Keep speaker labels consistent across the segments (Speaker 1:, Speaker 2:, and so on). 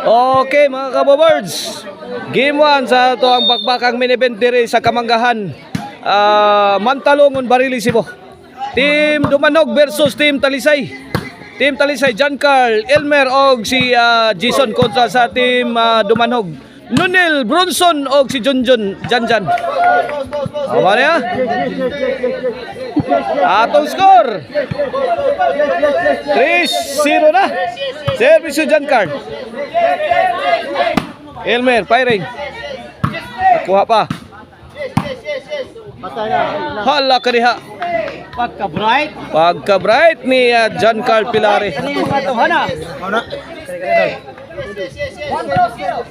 Speaker 1: Okay mga kabobirds, Game 1 sa ito ang bakbakang main event diri sa Kamanggahan, Mantalongon, Barilisibo. Team Dumanog versus Team Talisay. Team Talisay, John Carl, Elmer og si Jason kontra sa Team Dumanog, Nunil, Bronson og si Junjun, Janjan. Tama niya? Atong score 3-0 na. Service John Carl. Elmer, firing. Nakuha pa. Hala ka diha. Pagka-bright ni John Carl Pilare.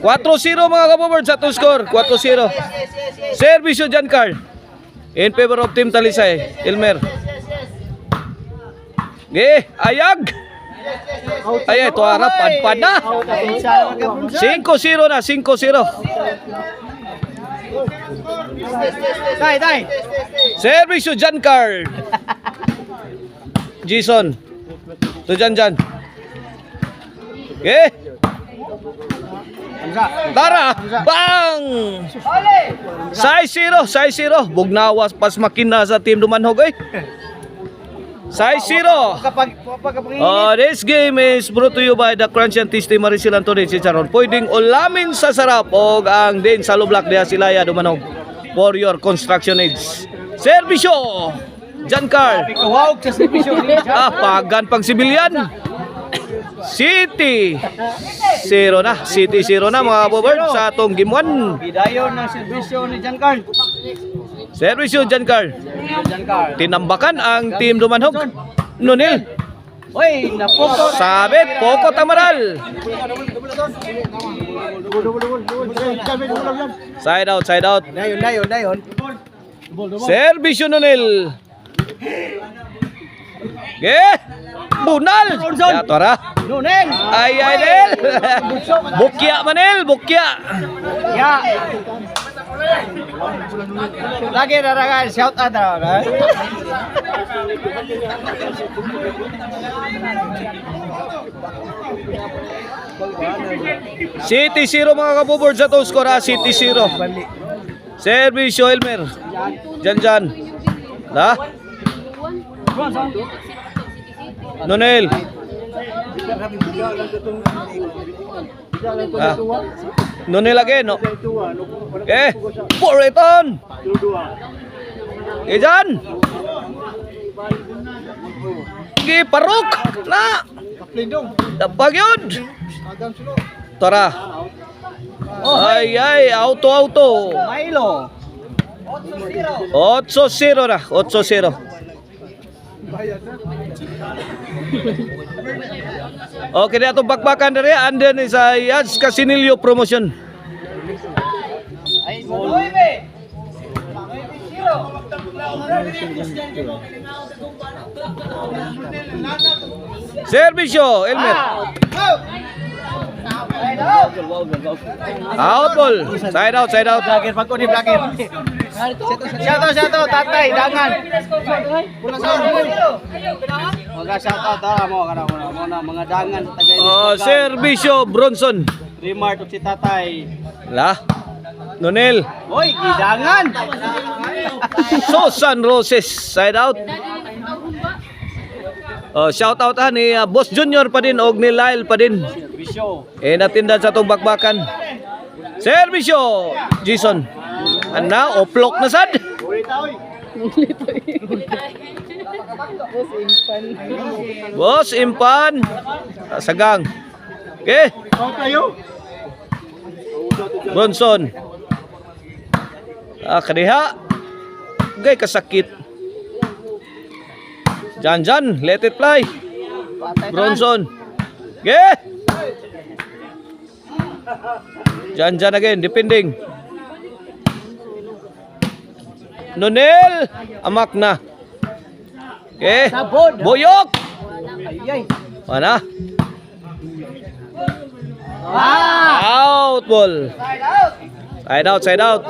Speaker 1: 4-0 mga kabobirds sa to score. 4-0. Service John Carl in favor of Team Talisay. Elmer. Ayag. Ay, ito harap, padpad na. 5-0 na, 5-0. Service John Carl. Jason. To Janjan. Tara, bang! 6-0, 6-0. Bugnawas pas makina sa Team Dumanhog eh. 6-0. This game is brought to you by the Crunch and Tasty Maricel Antonio Chicharon. Pwedeng ulamin sa sarap o ang din sa lublak diha silaya Dumanog for your construction needs. Servisyo John Carl. Pagan pang sibilyan. City 0 na. City 0 na mga kabobird sa atong game 1.
Speaker 2: Bidayon ng servisyo ni John Carl.
Speaker 1: Servisyo John Carl. Tinambakan ang Team Dumanhog. Nunil.
Speaker 2: Oy, napoko.
Speaker 1: Sabit, Poko Tamaral. Side out, side out.
Speaker 2: Dayon.
Speaker 1: Servisyo Nunil. Bunal. Ya tora.
Speaker 2: Nunel.
Speaker 1: Ay Nel. Bukya Manel, bukya.
Speaker 2: Ya. Lagi naragan shout out na.
Speaker 1: City 0 mga kabobirds sa to score. City 0. Servisyo Elmer. Janjan. Da. Nunel. Nunel again, no? Puriton. Ijan. Parok na. Dapag yun. Tara. Ay, auto.
Speaker 2: Milo.
Speaker 1: 8-0 na. 8-0. Okay na itong bakbakan na rin. Andun sa Yaz Casinillo promotion. Servisyo Elmer. Out ball. Side out.
Speaker 2: Blakir pag ko ni Blakir. Shout out tatay dangan. Mga shout out mo kana mga dangan tagay.
Speaker 1: Servisyo Bronson.
Speaker 2: Remark si tatay.
Speaker 1: La. Nunel.
Speaker 2: Oy, gidangan.
Speaker 1: Susan Roses. Side out. Shout out ni Boss Junior pa din og ni Lyle pa din.
Speaker 2: Servisyo.
Speaker 1: Natindan sa itong bakbakan. Servisyo Jason. Ana, oplok na sad. Boss Impan. Sagang. Okay. Bronson. Kadiha. Gay kasakit. Janjan, let it fly. Bronson. Okay. Janjan again, depending. Nunel, amak na. Okay. Boyok. Mana? Out ball. Side out.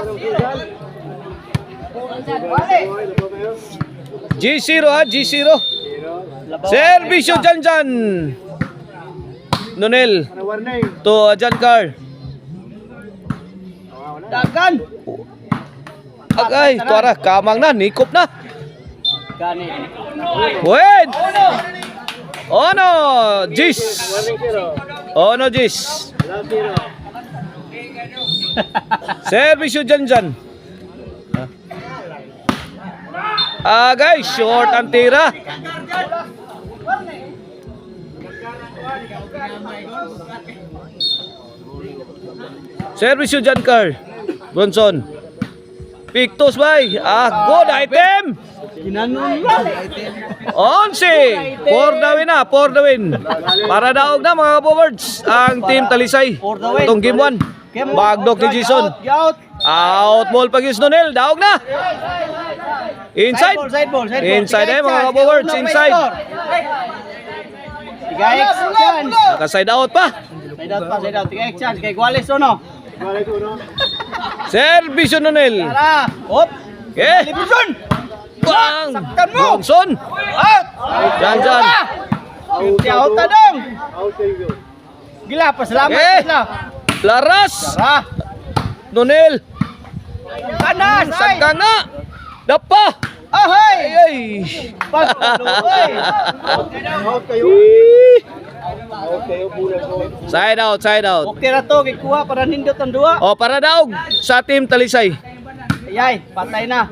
Speaker 1: G0 ha, G0. Servisyo Janjan. Nonel to Giancar.
Speaker 2: Dagan.
Speaker 1: Agay, tuara, kamang na, nikop na.
Speaker 2: Gani.
Speaker 1: Wait! Ono, Jis. Ono, Jis. Servisyo dyan. Agay, short ang tira. Servisyo dyan, Carl. Bronson. Pictus, bay. Good item.
Speaker 2: Ginanon lang.
Speaker 1: 11 for the win. Para daog na mga forwards ang team Talisay.
Speaker 2: For the win.
Speaker 1: Itong game 1. Bagdok ni Jason. Out ball pag Nonel. Daog na. Inside.
Speaker 2: Side ball.
Speaker 1: Inside mga forwards. Inside.
Speaker 2: Tiga-X chance.
Speaker 1: Naka-side out pa.
Speaker 2: Side out. Tiga-X chance. Kay Guales no?
Speaker 1: Servisyo Nonel.
Speaker 2: Tara. Hop.
Speaker 1: Okay.
Speaker 2: Libison.
Speaker 1: Bang.
Speaker 2: Saktan mo.
Speaker 1: Bronson.
Speaker 2: Out.
Speaker 1: Dyan.
Speaker 2: Out na dong. Gila, pasalamat
Speaker 1: Okay.
Speaker 2: sila.
Speaker 1: Laras.
Speaker 2: Tara.
Speaker 1: Nonel.
Speaker 2: Kanan.
Speaker 1: Sagkang na. Dapa.
Speaker 2: Ahoy.
Speaker 1: Ay.
Speaker 2: Pagluoy.
Speaker 1: Side out.
Speaker 2: Okay na to. Kikuha para nindot ang duwa.
Speaker 1: O, para daog sa team Talisay.
Speaker 2: Ayay, patay na.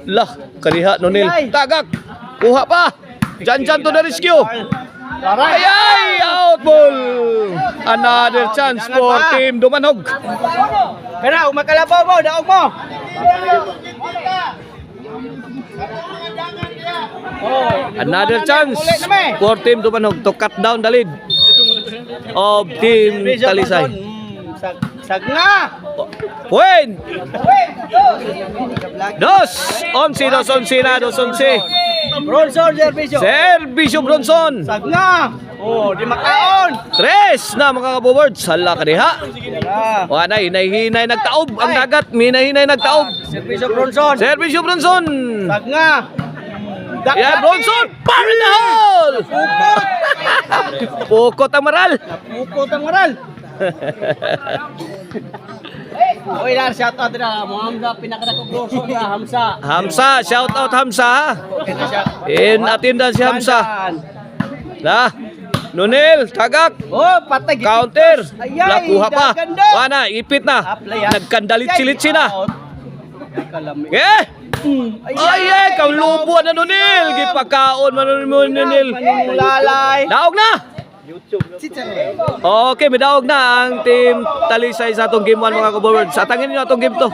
Speaker 1: Lah, kaliha Nonel.
Speaker 2: Ay.
Speaker 1: Tagak. Kuha pa. Dyan to the rescue.
Speaker 2: Tara.
Speaker 1: Ay, out ball. Another chance for team Dumanog.
Speaker 2: Kana, umakalabaw mo, daog mo.
Speaker 1: Another chance for team Dumanog to cut down the lead of team Talisay.
Speaker 2: Sagna.
Speaker 1: Point. 2-11 na.
Speaker 2: Bronson, Servisyo.
Speaker 1: Servisyo Bronson.
Speaker 2: Sagna. Oh, di makaon.
Speaker 1: 3 na mga kabowards. Hala ka diha.
Speaker 2: Tara.
Speaker 1: Wala, hinay-hinay nagtaob ang dagat. Hinay-hinay nagtaob.
Speaker 2: Servisyo Bronson.
Speaker 1: Servisyo Bronson.
Speaker 2: Sagna.
Speaker 1: Yeah, Bronson. Para the hole. Pukot ang maral.
Speaker 2: Pukot ang moral. Oy, dar shout out na mo Hamza pinakadako Bronson na Hamza.
Speaker 1: Hamza, shout out Hamza.
Speaker 2: Okay na siya.
Speaker 1: In attendance si Hamza. Lah, Nonel, tagak.
Speaker 2: Oh, patay.
Speaker 1: Counter.
Speaker 2: Ayay,
Speaker 1: Lakuha pa.
Speaker 2: daganda.
Speaker 1: Wala, ipit na.
Speaker 2: Apply, ah.
Speaker 1: Nagkandalit-silit na.
Speaker 2: Kalami.
Speaker 1: Eh? Ay, kalubuan na Nonel. Gipakaon man mo Nonel.
Speaker 2: Lalay.
Speaker 1: Daog na. Okay, may daog na ang team Talisay sa atong game 1 mga kabowards. Atangin niyo atong game 2.